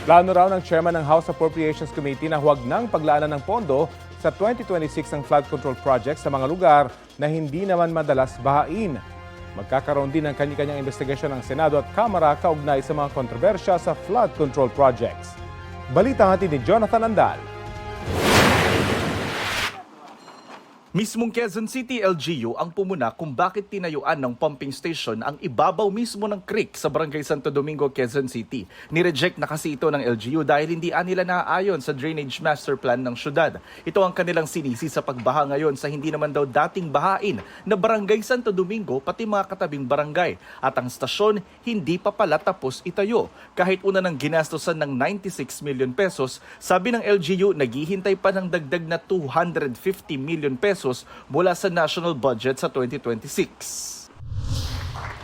Plano raw ng chairman ng House Appropriations Committee na huwag nang paglaanan ng pondo sa 2026 ng flood control project sa mga lugar na hindi naman madalas bahain. Magkakaroon din ng kanya-kanyang investigasyon ng Senado at Kamara kaugnay sa mga kontrobersya sa flood control projects. Balita hatid ni Jonathan Andal. Mismong Quezon City LGU ang pumuna kung bakit tinayuan ng pumping station ang ibabaw mismo ng creek sa Barangay Santo Domingo, Quezon City. Nireject na kasi ito ng LGU dahil hindi nila naaayon sa drainage master plan ng syudad. Ito ang kanilang sinisi sa pagbaha ngayon sa hindi naman daw dating bahain na Barangay Santo Domingo pati mga katabing barangay. At ang stasyon hindi pa pala tapos itayo. Kahit una ng ginastosan ng 96 million pesos, sabi ng LGU naghihintay pa ng dagdag na 250 million pesos mula sa national budget sa 2026.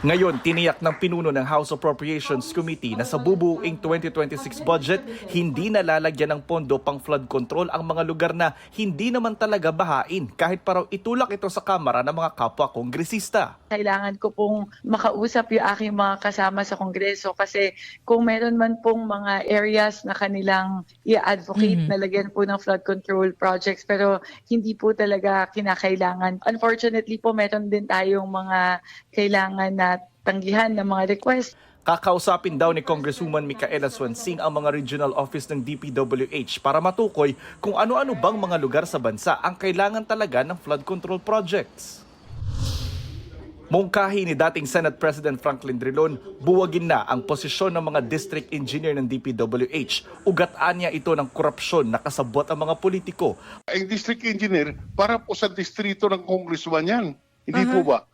Ngayon, tiniyak ng pinuno ng House Appropriations Committee na sa bubuing 2026 budget, hindi nalalagyan ng pondo pang flood control ang mga lugar na hindi naman talaga bahain kahit pa raw itulak ito sa Kamara ng mga kapwa kongresista. Kailangan ko pong makausap yung aking mga kasama sa Kongreso kasi kung meron man pong mga areas na kanilang i-advocate na lagyan po ng flood control projects pero hindi po talaga kinakailangan. Unfortunately po, meron din tayong mga kailangan na tanggihan ng mga request. Kakausapin daw ni Congresswoman Micaela Swansing ang mga regional office ng DPWH para matukoy kung ano-ano bang mga lugar sa bansa ang kailangan talaga ng flood control projects. Mungkahi ni dating Senate President Franklin Drilon, buwagin na ang posisyon ng mga district engineer ng DPWH. Ugataan niya ito ng korupsyon na kasabot ang mga politiko. Ang district engineer, para po sa distrito ng congressman yan. Hindi po ba?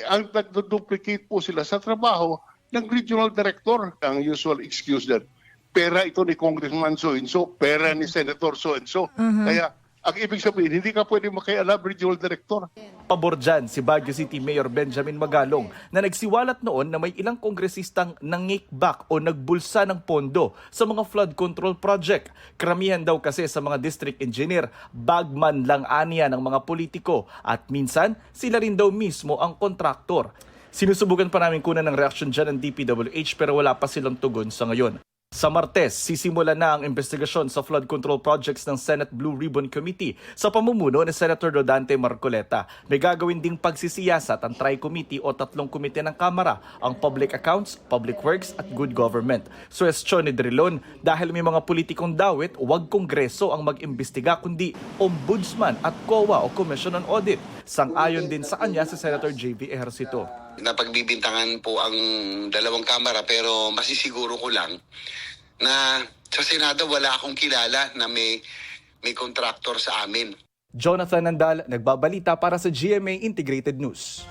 Ang nag-duplicate po sila sa trabaho ng regional director. Ang usual excuse that, pera ito ni Congressman so-and-so, pera ni Senator so-and-so. Kaya, ang ibig sabihin, hindi ka pwede makialam regional director. Pabor dyan si Baguio City Mayor Benjamin Magalong na nagsiwalat noon na may ilang kongresistang nangikback o nagbulsa ng pondo sa mga flood control project. Karamihan daw kasi sa mga district engineer, bagman lang aniya ng mga politiko at minsan sila rin daw mismo ang kontraktor. Sinusubukan pa namin kunan ng reaksyon dyan ng DPWH pero wala pa silang tugon sa ngayon. Sa Martes, sisimula na ang investigasyon sa flood control projects ng Senate Blue Ribbon Committee sa pamumuno ni Senator Rodante Marcoleta. May gagawin ding pagsisiyasat ang Tri-Committee o tatlong komite ng Kamara, ang Public Accounts, Public Works at Good Government. Suwestyon ni Drilon, dahil may mga politikong dawit, huwag Kongreso ang mag-imbestiga kundi Ombudsman at COA o Commission on Audit. Sang-ayon din sa kanya si Senator J.V. Ejercito. Napagbibintangan po ang dalawang kamara pero masisiguro ko lang na sa Senado wala akong kilala na may contractor sa amin. Jonathan Andal, nagbabalita para sa GMA Integrated News.